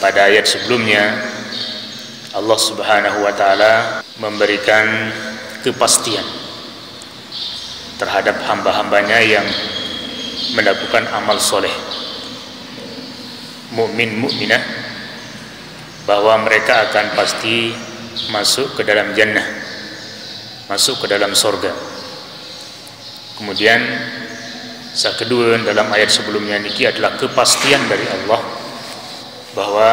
pada ayat sebelumnya Allah Subhanahu wa taala memberikan kepastian terhadap hamba-hambanya yang melakukan amal soleh, mukmin mukminah, bahwa mereka akan pasti masuk ke dalam jannah, masuk ke dalam surga. Kemudian yang kedua dalam ayat sebelumnya niki adalah kepastian dari Allah bahwa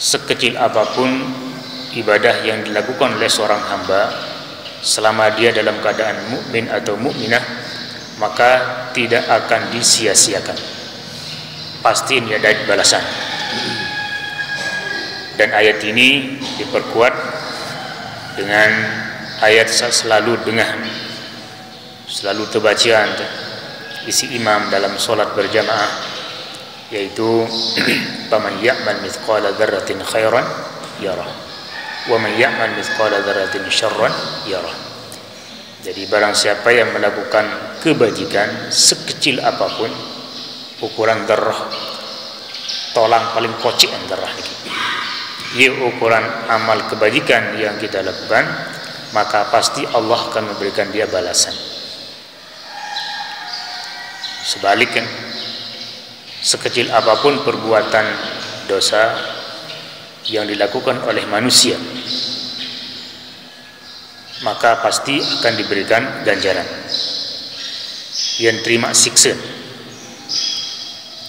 sekecil apapun ibadah yang dilakukan oleh seorang hamba, selama dia dalam keadaan mukmin atau mukminah, maka tidak akan disia-siakan, pasti ini ada balasan. Dan ayat ini diperkuat dengan ayat selalu dengar, selalu terbacaan isi imam dalam solat berjamaah, yaitu faman ya'mal mithqala dzarratin khairan yarah wa man ya'mal mithqala dzarratin syarran yarah. Jadi barang siapa yang melakukan kebajikan sekecil apapun, ukuran dzarrah, tolang paling kocik dzarrah ini, ia ukuran amal kebajikan yang kita lakukan, maka pasti Allah akan memberikan dia balasan. Sebaliknya, sekecil apapun perbuatan dosa yang dilakukan oleh manusia, maka pasti akan diberikan ganjaran, yang terima siksa,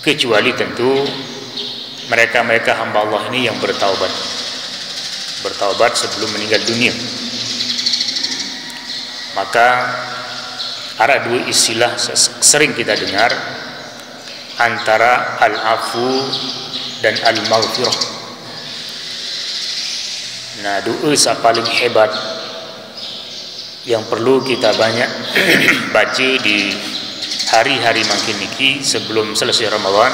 kecuali tentu mereka hamba Allah ini yang bertaubat sebelum meninggal dunia. Maka ada dua istilah sering kita dengar antara al-afu dan al-maghfirah. Nah, doa yang paling hebat yang perlu kita banyak baca di hari-hari makin niki sebelum selesai Ramadan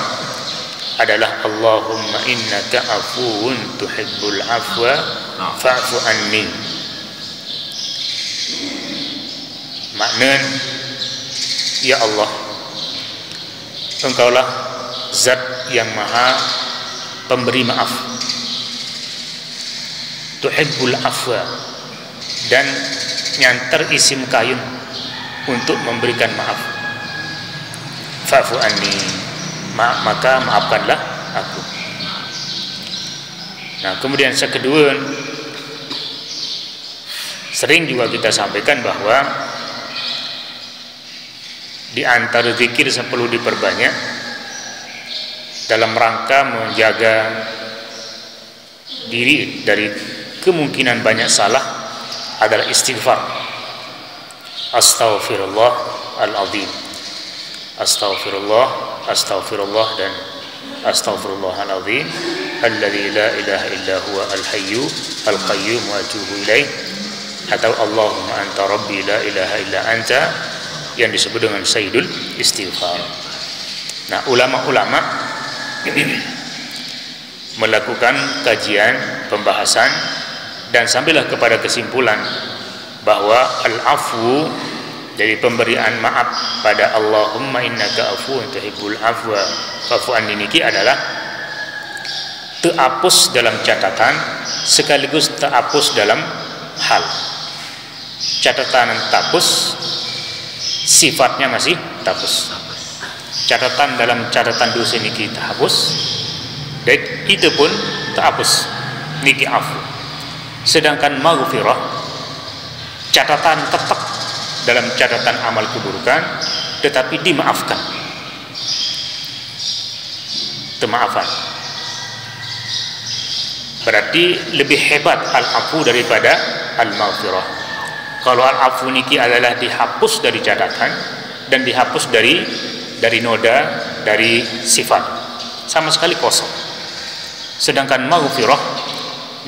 adalah Allahumma innaka afuwun tuhibbul afwa fa'fu anni. Maknanya, ya Allah, Engkaulah zat yang maha pemberi maaf, tuhibbul afwa, dan nyantar isim kayun untuk memberikan maaf, fa'fu anni, maka maafkanlah aku. Nah, kemudian yang kedua, sering juga kita sampaikan bahwa di antara zikir yang perlu diperbanyak dalam rangka menjaga diri dari kemungkinan banyak salah adalah istighfar. Astaghfirullah al-azim, astaghfirullah, astaghfirullah, dan astaghfirullah al-azim alladzi la ilaha illa huwa al-hayyu al-qayyum wa atubu ilaih, atau Allahumma anta rabbi la ilaha illa anta, yang disebut dengan sayyidul istighfar. Nah, ulama-ulama melakukan kajian, pembahasan, dan sampailah kepada kesimpulan bahwa al-afwu, dari pemberian maaf pada Allahumma innaka afuwun tuhibbul afwa fa'fu anni niki adalah terhapus dalam catatan sekaligus terhapus dalam hal. Catatan terhapus, sifatnya masih terhapus. Catatan dalam catatan dosa niki terhapus, dan itu pun terhapus niki afu. Sedangkan maghfirah, catatan tetap dalam catatan amal keburukan, tetapi dimaafkan, temaafan. Berarti lebih hebat al-afu daripada al-maghfirah. Kalau al-afu niki adalah dihapus dari catatan dan dihapus dari noda, dari sifat, sama sekali kosong. Sedangkan maghfirah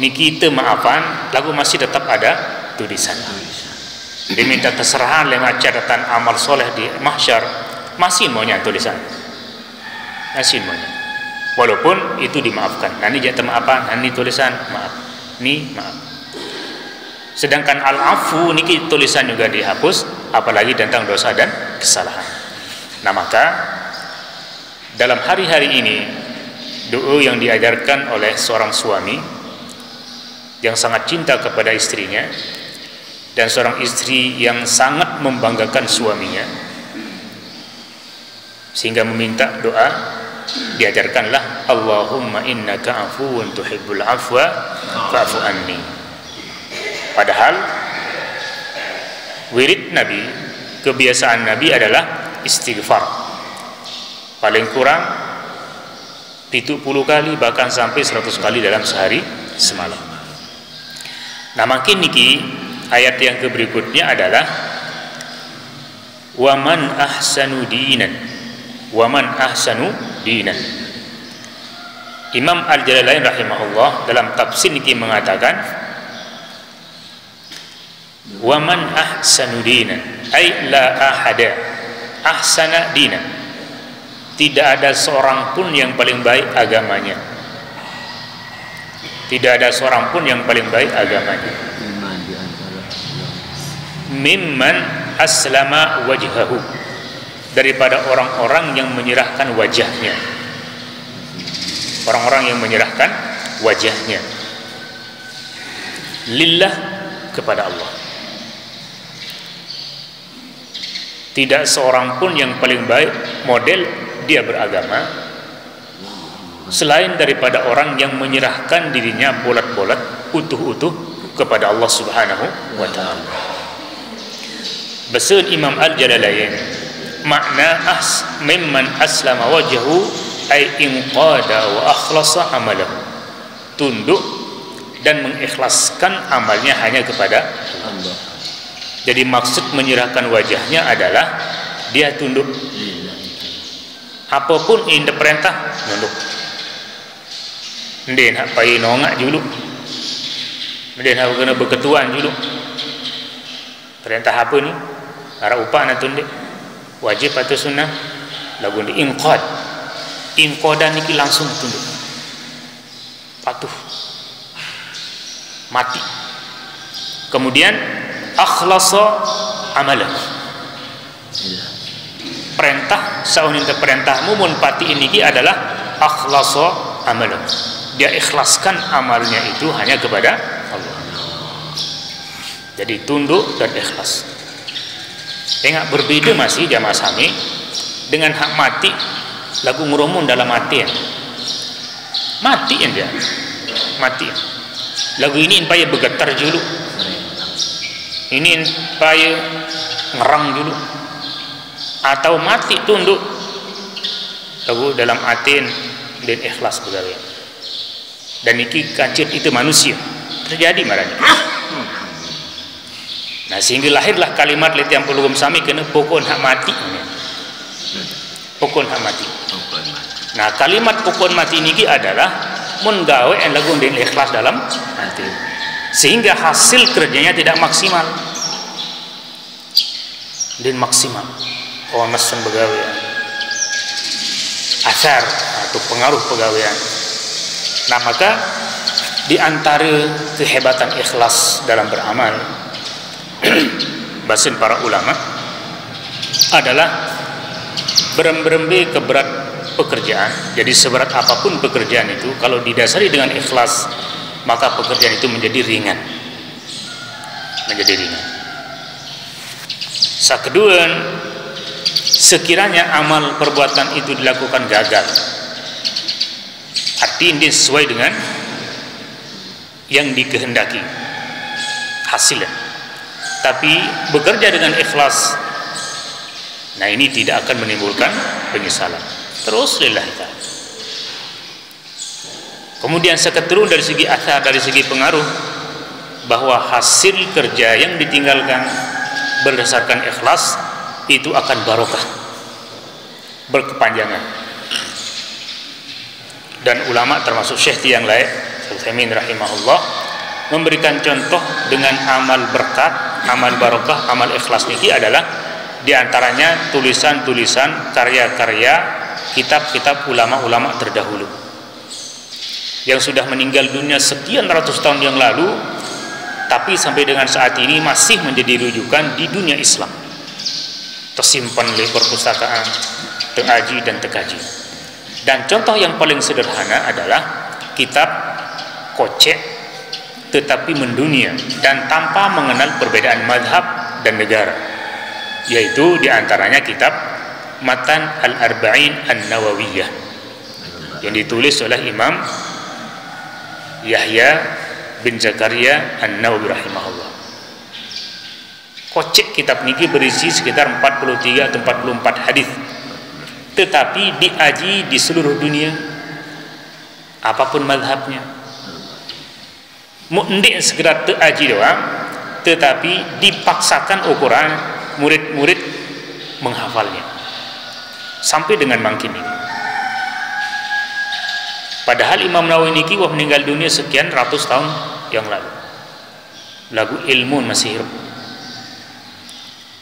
niki maafan, lalu masih tetap ada tulisan. Diminta keserahan lewat catatan amal soleh di mahsyar, masih maunya tulisan, masih maunya. Walaupun itu dimaafkan, nanti jatuh maafan, nanti tulisan maaf, ini maaf. Sedangkan al-afu niki tulisan juga dihapus, apalagi tentang dosa dan kesalahan. Nah, maka dalam hari-hari ini doa yang diajarkan oleh seorang suami yang sangat cinta kepada istrinya dan seorang istri yang sangat membanggakan suaminya, sehingga meminta doa, diajarkanlah Allahumma innaka afuwun tuhibbul afwa fa'fu anni. Padahal wirid Nabi, kebiasaan Nabi adalah istighfar paling kurang 70 kali, bahkan sampai 100 kali dalam sehari semalam. Nah, makin niki ayat yang berikutnya adalah waman ahsanu dinan, waman ahsanu dinan. Imam Al-Jalalain rahimahullah dalam tafsir niki mengatakan waman ahsanu dinan ay la ahada ahsana dinan, tidak ada seorang pun yang paling baik agamanya, tidak ada seorang pun yang paling baik agamanya. Mimman aslama wajhahu, daripada orang-orang yang menyerahkan wajahnya, orang-orang yang menyerahkan wajahnya lillah, kepada Allah. Tidak seorang pun yang paling baik model dia beragama selain daripada orang yang menyerahkan dirinya bulat-bulat, utuh-utuh kepada Allah Subhanahu wa ta'ala. Besar Imam Al-Jalalain, makna mimman aslama wajhahu ay inqada wa akhlasa amalahu, tunduk dan mengikhlaskan amalnya hanya kepada Allah. Jadi maksud menyerahkan wajahnya adalah dia tunduk, apapun yang diperintah tunduk. Ndin hak pai nongak dulu, ndin hak kena berketuan dulu. Perintah apa ni? Arah upah nak tunduk, wajib atau sunnah? Lagu ni inqad, inqadan ni langsung tunduk, patuh, mati. Kemudian akhlasa amalah, perintah saunin ke perintahmu mun pati ini adalah akhlasa amalah, dia ikhlaskan amalnya itu hanya kepada Allah. Jadi tunduk dan ikhlas. Tengok berbeda masih jamaah sami dengan hak mati, lagu ngurumun dalam mati, mati dia, mati. Lagu ini supaya bergetar dulu, ini supaya ngerang dulu, atau mati tunduk lagu dalam atin dan ikhlas begawe. Dan iki kancit itu manusia terjadi marahnya. Nah, sehingga lahirlah kalimat yang perlu sami kena pokon hak mati, pokon hak mati. Nah, kalimat pokon mati ini adalah mun gawe yang lagu dan ikhlas dalam hati, sehingga hasil kerjanya tidak maksimal dan maksimal onas pegawaian, asar atau pengaruh pegawaian. Nah, maka di antara kehebatan ikhlas dalam beramal basin para ulama adalah berembe keberat pekerjaan. Jadi seberat apapun pekerjaan itu, kalau didasari dengan ikhlas, maka pekerjaan itu menjadi ringan, menjadi ringan. Kedua, sekiranya amal perbuatan itu dilakukan gagal, artinya sesuai dengan yang dikehendaki hasilnya, tapi bekerja dengan ikhlas, nah ini tidak akan menimbulkan penyesalan. Terus lillahi ta'ala. Kemudian seketurun dari segi athar, dari segi pengaruh, bahwa hasil kerja yang ditinggalkan berdasarkan ikhlas itu akan barokah, berkepanjangan. Dan ulama termasuk Syekh yang lain, Utsaimin rahimahullah, memberikan contoh dengan amal berkat, amal barokah, amal ikhlas niki adalah diantaranya tulisan-tulisan, karya-karya, kitab-kitab ulama-ulama terdahulu yang sudah meninggal dunia sekian ratus tahun yang lalu, tapi sampai dengan saat ini masih menjadi rujukan di dunia Islam, tersimpan oleh perpustakaan, teraji dan tekaji. Dan contoh yang paling sederhana adalah kitab kocek tetapi mendunia dan tanpa mengenal perbedaan mazhab dan negara, yaitu diantaranya kitab Matan Al-Arba'in An-Nawawiyah yang ditulis oleh Imam Yahya bin Zakaria An-Nawawi rahimahullah. Kocek kitab niki berisi sekitar 43 atau 44 hadis, tetapi diaji di seluruh dunia apapun mazhabnya. Mu'ndik sekedar teaji doang, tetapi dipaksakan ukuran murid-murid menghafalnya sampai dengan makin ini. Padahal Imam Nawawi niki wah meninggal dunia sekian ratus tahun yang lalu. Lagu ilmu masih hidup.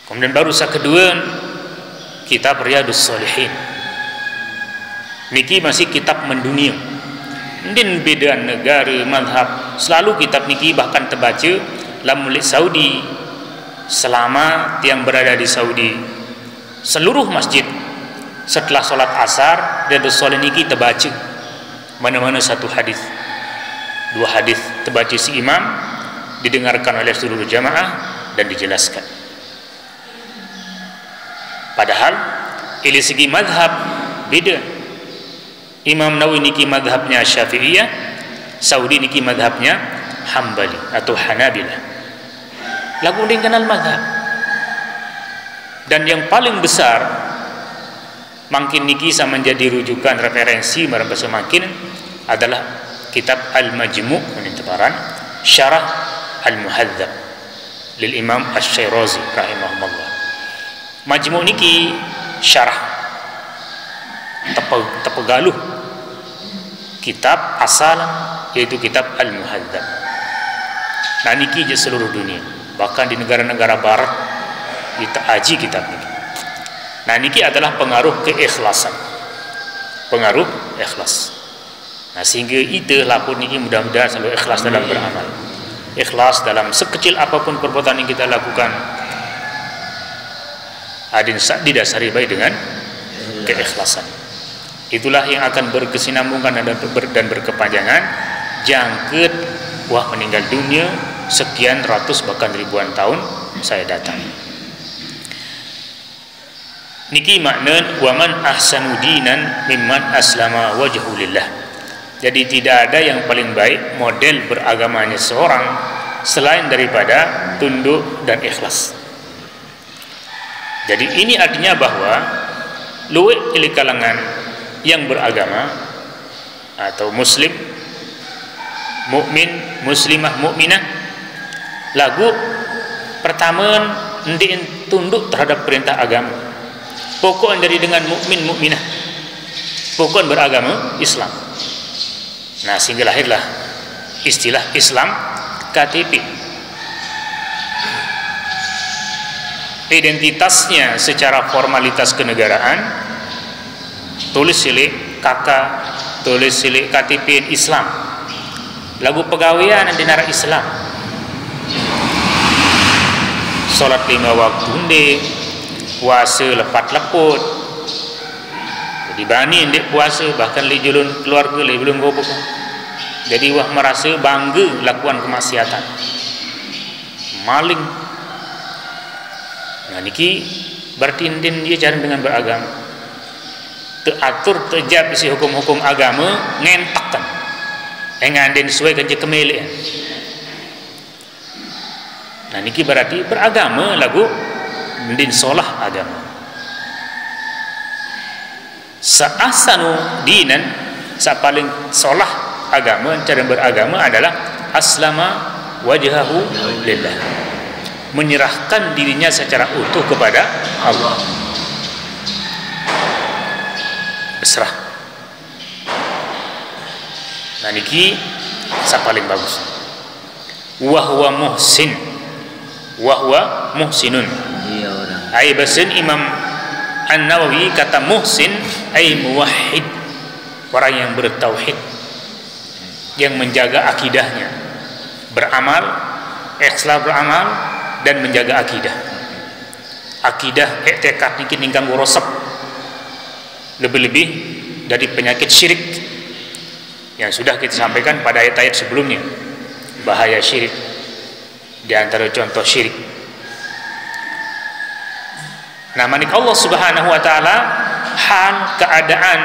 Kemudian baru kedua kitab Riyadhus Shalihin. Niki masih kitab mendunia. Din beda negara, mazhab. Selalu kitab niki bahkan terbaca dalam murid Saudi. Selama yang berada di Saudi, seluruh masjid setelah solat asar Riyadhus Shalihin niki terbaca. Mana-mana satu hadis, dua hadis terbaca si imam, didengarkan oleh seluruh jamaah dan dijelaskan. Padahal dari segi mazhab beda. Imam Nawawi niki mazhabnya Syafi'iyah, Saudi niki mazhabnya Hambali atau Hanabilah. Lagu dia kenal mazhab. Dan yang paling besar makin niki sama menjadi rujukan referensi marang semakin adalah kitab Al-Majmu' min Tabaran Syarah Al-Muhadzab lil Imam Asy-Syirazi rahimahullah. Majmu' niki syarah tepegaluh kitab asal, yaitu kitab Al-Muhadzab. Nah niki je seluruh dunia, bahkan di negara-negara barat kita aji kitab niki. Nah niki adalah pengaruh keikhlasan, pengaruh ikhlas. Nah sehingga itu lapor niki mudah-mudahan selalu ikhlas dalam beramal, ikhlas dalam sekecil apapun perbuatan yang kita lakukan, adin didasari baik dengan keikhlasan. Itulah yang akan berkesinambungan dan berkepanjangan jangkut wah meninggal dunia sekian ratus bahkan ribuan tahun saya datang. Niki makna waman ahsanu dinan mimman aslama wajhu lillah. Jadi tidak ada yang paling baik model beragamanya seorang selain daripada tunduk dan ikhlas. Jadi ini artinya bahwa luwih pilih kalangan yang beragama atau muslim, mukmin, muslimah, mukminah, lagu pertama ndek tunduk terhadap perintah agama. Pokok dari dengan mukmin, mukminah, pokok beragama Islam. Nah sehingga lahirlah istilah Islam KTP. Identitasnya secara formalitas kenegaraan tulis silik kakak, tulis silik KTP Islam, lagu pegawaian di negara Islam, solat 5 waktu ndek, puasa lepat leput, jadi bani ndek puasa bahkan li julun keluarga li belum gopo. Jadi wah merasa bangga lakukan kemaksiatan, maling. Nah niki berarti dia cara dengan beragama, teatur terjab isi hukum-hukum agama ngentakkan enganden sesuai kerja kemelian. Nah niki berarti beragama lagu mendin solah agama. Sa'asanu dinan, sa paling solah agama, cara beragama adalah aslama wajhahu lillah, menyerahkan dirinya secara utuh kepada Allah, berserah. Nah niki sa paling bagus. Wa huwa muhsin, wa huwa muhsinun. Ai basin Imam An-Nawawi kata muhsin ai muwahhid, orang yang bertauhid, yang menjaga akidahnya, beramal, ikhlas beramal dan menjaga akidah. Akidah i'tikad niki ningkang resep, lebih-lebih dari penyakit syirik yang sudah kita sampaikan pada ayat-ayat sebelumnya. Bahaya syirik, di antara contoh syirik. Nah, manik Allah Subhanahu wa taala, hal keadaan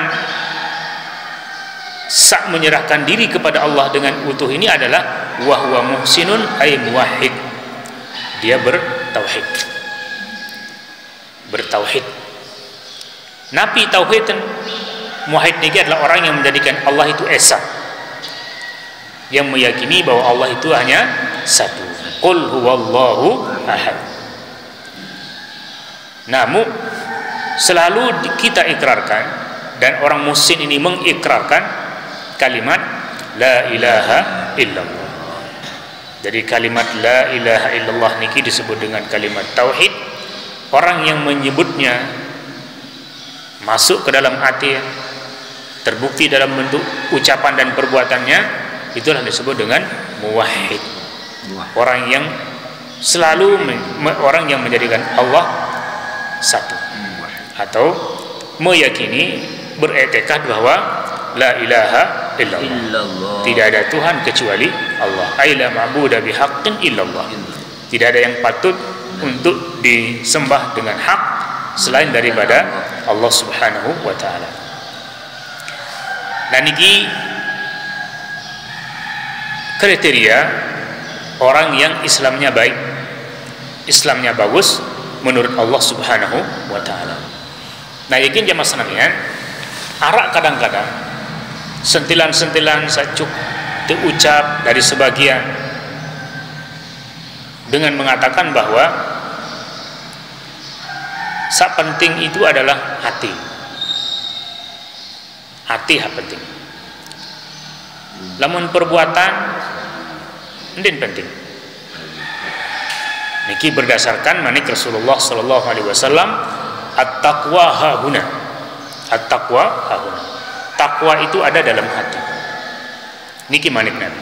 sak menyerahkan diri kepada Allah dengan utuh ini adalah wa huwa muhsinun ay muwahhid. Dia bertauhid. Bertauhid. Nabi tauhid, muwahhid ini adalah orang yang menjadikan Allah itu esa, yang meyakini bahwa Allah itu hanya satu. Qul huwallahu ahad. Namun selalu kita ikrarkan, dan orang muslim ini mengikrarkan kalimat la ilaha illallah. Jadi kalimat la ilaha illallah niki disebut dengan kalimat tauhid. Orang yang menyebutnya masuk ke dalam hati, terbukti dalam bentuk ucapan dan perbuatannya, itulah disebut dengan muwahhid. Orang yang selalu orang yang menjadikan Allah satu, atau meyakini, beriktikad bahwa la ilaha illallah, tidak ada Tuhan kecuali Allah. Aila ma'budu bihaqqin illallah, tidak ada yang patut untuk disembah dengan hak selain daripada Allah Subhanahu wa taala. Dan ini kriteria orang yang Islamnya baik, Islamnya bagus menurut Allah Subhanahu wa taala. Nah, yakin jamaah sekalian, arak kadang-kadang sentilan-sentilan sacuk diucap dari sebagian dengan mengatakan bahwa sak penting itu adalah hati. Hati yang penting. Lamun perbuatan ndin penting. Niki berdasarkan manik Rasulullah sallallahu alaihi wasallam, at-taqwa hahuna. At-taqwa hahuna. Takwa itu ada dalam hati. Niki manik Nabi.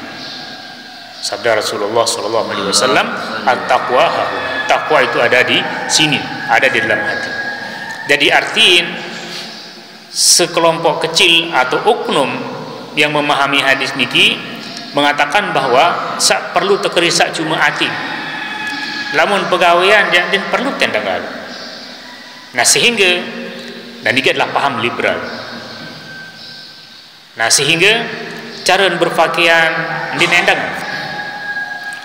Sabda Rasulullah sallallahu alaihi wasallam, at-taqwa hahuna. Takwa itu ada di sini, ada di dalam hati. Jadi artiin sekelompok kecil atau oknum yang memahami hadis niki mengatakan bahwa sak perlu tekerisak cuma hati. Lamun pegawaian yang perlu tendang. Nah, sehingga, dan ini adalah paham liberal. Nah, sehingga cara berpakaian dinendang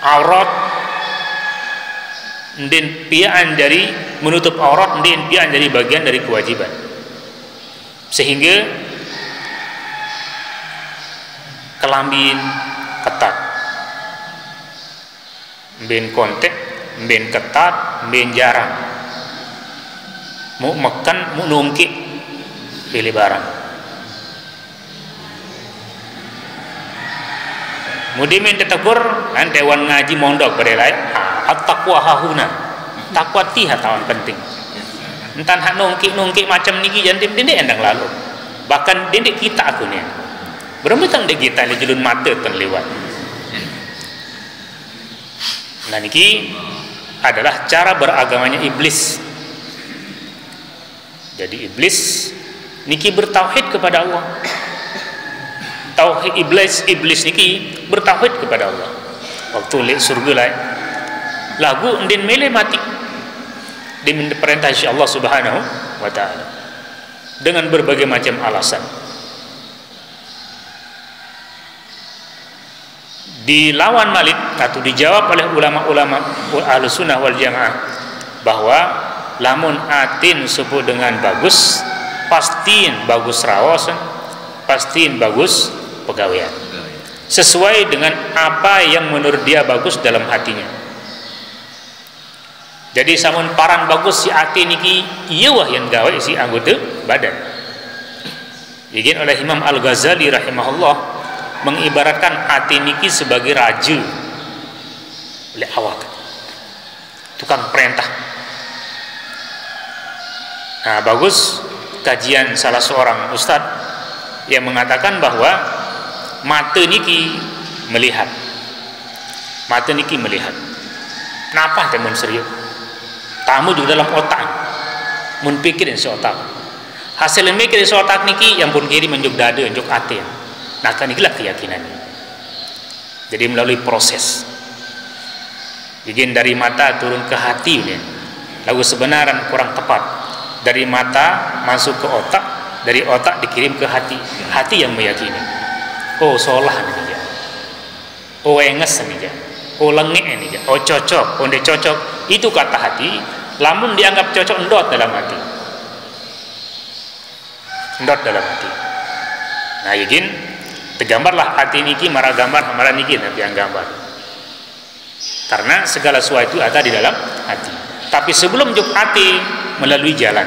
aurat, ndin piaan dari menutup aurat, ndin piaan dari bagian dari kewajiban, sehingga kelambin ketat, mbin kontek, mbin ketat, mbin jarang, mau makan, mau nungkik, pilih barang. Mudimin tetegur, kan dewan ngaji mondok berdalai, at-taqwa hahuna, takwa tiha tawan penting. Entan hak nungkik macam niki jantim dindek endang lalu, bahkan dindek kita aku nih, berembetang dek kita le julun mata tan lewat. Nah, niki adalah cara beragamanya iblis. Jadi iblis niki bertauhid kepada Allah. Tauhid iblis niki bertauhid kepada Allah. Waktu lek surga lai lagu ndin mele mati diperintah Allah Subhanahu wa taala dengan berbagai macam alasan. Dilawan malik atau dijawab oleh ulama-ulama Ahlus Sunnah wal Jamaah bahwa lamun atin sebut dengan bagus, pastiin bagus rawasan, pastiin bagus pegawaian, sesuai dengan apa yang menurut dia bagus dalam hatinya. Jadi samun parang bagus si hati niki iya wah yang gawe si anggota badan. Jadi oleh Imam Al-Ghazali rahimahullah mengibaratkan hati niki sebagai raja oleh awak, tukang perintah. Nah, bagus kajian salah seorang ustadz yang mengatakan bahwa mata niki melihat, mata niki melihat. Kenapa teman serius? Tamu juga dalam otak, mun pikirin si otak. Hasil mikir soal takniki yang pun kiri menjuk dada menjuk hati. Nah kan inilah keyakinannya. Jadi melalui proses. Begin dari mata turun ke hati ya. Lagu sebenaran kurang tepat. Dari mata masuk ke otak, dari otak dikirim ke hati. Hati yang meyakini. Oh solah nih ya. Oh enges nih ya. Oh lengek nih ya. Oh cocok, onde cocok. Itu kata hati. Lamun dianggap cocok endot dalam hati. Endot dalam hati. Nah yakin tergambarlah hati niki marah gambar marah niki nanti yang gambar. Karena segala sesuatu ada di dalam hati. Tapi sebelum juk hati melalui jalan.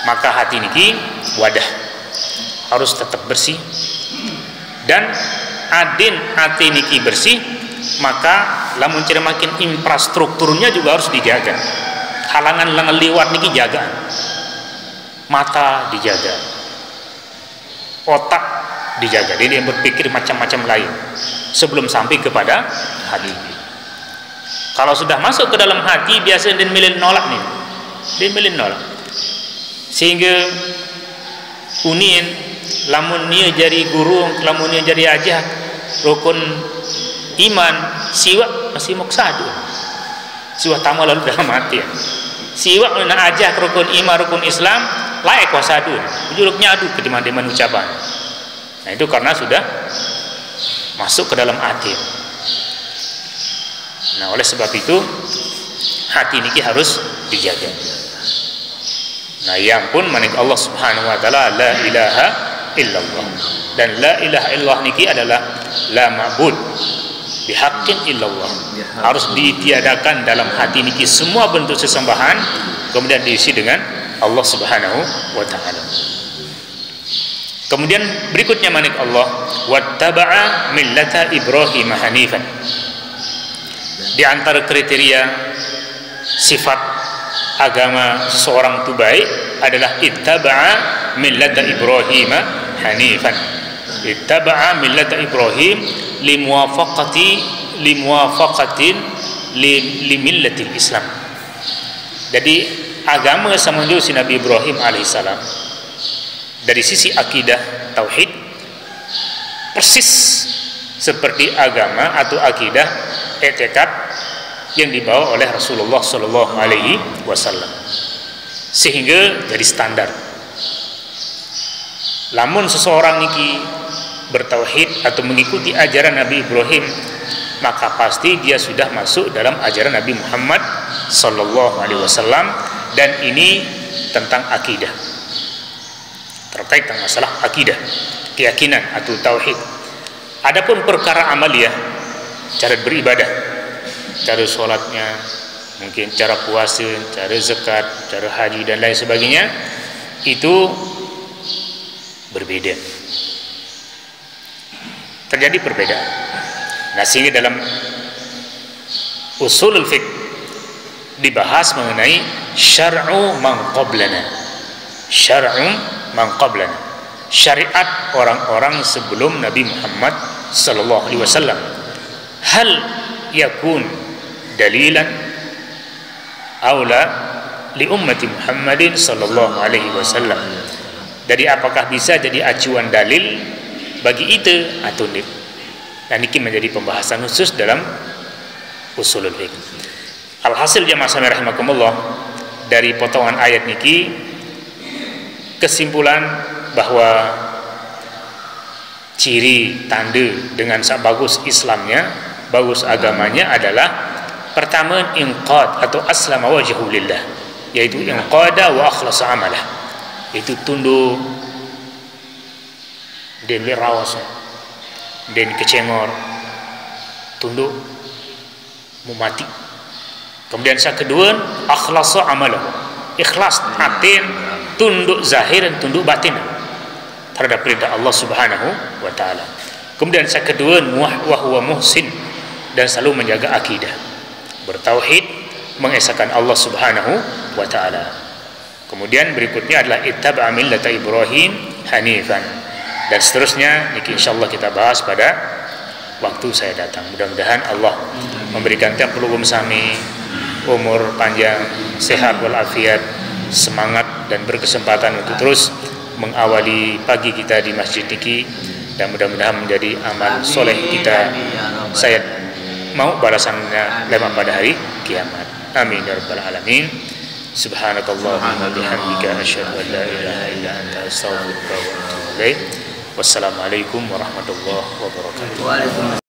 Maka hati niki wadah harus tetap bersih. Dan adin hati niki bersih, maka lamun ciri makin infrastrukturnya juga harus dijaga. Halangan liwat niki jaga. Mata dijaga, otak dijaga. Jadi yang berpikir macam-macam lain sebelum sampai kepada hati. Kalau sudah masuk ke dalam hati, biasanya dia milih nolak nih, dia milih nolak. Sehingga unin, lamun dia jadi guru, lamun dia jadi ajak, rukun iman, siwa masih moksadu, siwa tamu lalu dalam hati. Siwa nak ajak rukun iman, rukun Islam, layak wasadu, juluknya adu ketimbang ucapan. Nah itu karena sudah masuk ke dalam hati. Nah oleh sebab itu hati niki harus dijaga. Nah yang pun manik Allah Subhanahu Wa Taala la ilaha illallah, dan la ilaha illallah niki adalah la ma'bud bihaqqin illallah. Harus ditiadakan dalam hati niki semua bentuk sesembahan, kemudian diisi dengan Allah Subhanahu Wa Taala. Kemudian berikutnya manik Allah wattaba'a millata Ibrahim hanifan. Di antara kriteria sifat agama seseorang itu baik adalah ittaba'a millata Ibrahim hanifan. Ittaba'a millata Ibrahim limuwafaqatin millatil Islam. Jadi agama semenjak si Nabi Ibrahim alaihissalam dari sisi akidah tauhid persis seperti agama atau akidah etikad yang dibawa oleh Rasulullah Sallallahu Alaihi Wasallam, sehingga jadi standar. Lamun seseorang niki bertauhid atau mengikuti ajaran Nabi Ibrahim, maka pasti dia sudah masuk dalam ajaran Nabi Muhammad Sallallahu Alaihi Wasallam, dan ini tentang akidah, terkait dengan masalah akidah, keyakinan atau tauhid. Adapun perkara amaliyah, cara beribadah, cara sholatnya, mungkin cara puasa, cara zakat, cara haji dan lain sebagainya, itu berbeda, terjadi perbedaan. Nah sehingga dalam usulul fiqh dibahas mengenai syar'u man qablana, syar'u man qablana, syariat orang-orang sebelum Nabi Muhammad sallallahu alaihi wasallam. Hal yakun dalilan aula li ummati Muhammadin sallallahu alaihi wasallam. Jadi apakah bisa jadi acuan dalil bagi itu atau tidak? Dan ini menjadi pembahasan khusus dalam usulul fiqh. Alhasil jamaah sekalian rahimakumullah, dari potongan ayat niki kesimpulan bahwa ciri tanda dengan bagus Islamnya, bagus agamanya adalah pertama inqad atau aslama wajhu lillah, yaitu inqada wa akhlasa amalah, itu tunduk dan lirawas dan kecengor, tunduk mau mati. Kemudian yang kedua akhlasa amalah, ikhlas atin, tunduk zahir dan tunduk batin terhadap perintah Allah Subhanahu wa taala. Kemudian yang kedua wa huwa muhsin, dan selalu menjaga akidah, bertauhid, mengesahkan Allah Subhanahu wa taala. Kemudian berikutnya adalah ittaba'a millata Ibrahim hanifan, dan seterusnya niki insyaallah kita bahas pada waktu saya datang. Mudah-mudahan Allah memberikan tempelugum sami, umur panjang, sehat walafiat, semangat dan berkesempatan untuk terus mengawali pagi kita di masjid niki, dan mudah-mudahan menjadi amal soleh kita. Saya mau balasannya lewat pada hari kiamat. Amin ya rabbal alamin. Subhanakallahumma bihamdika asyhadu an la ilaha illa anta astaghfiruka wa atubu ilaik. Wassalamualaikum warahmatullahi wabarakatuh.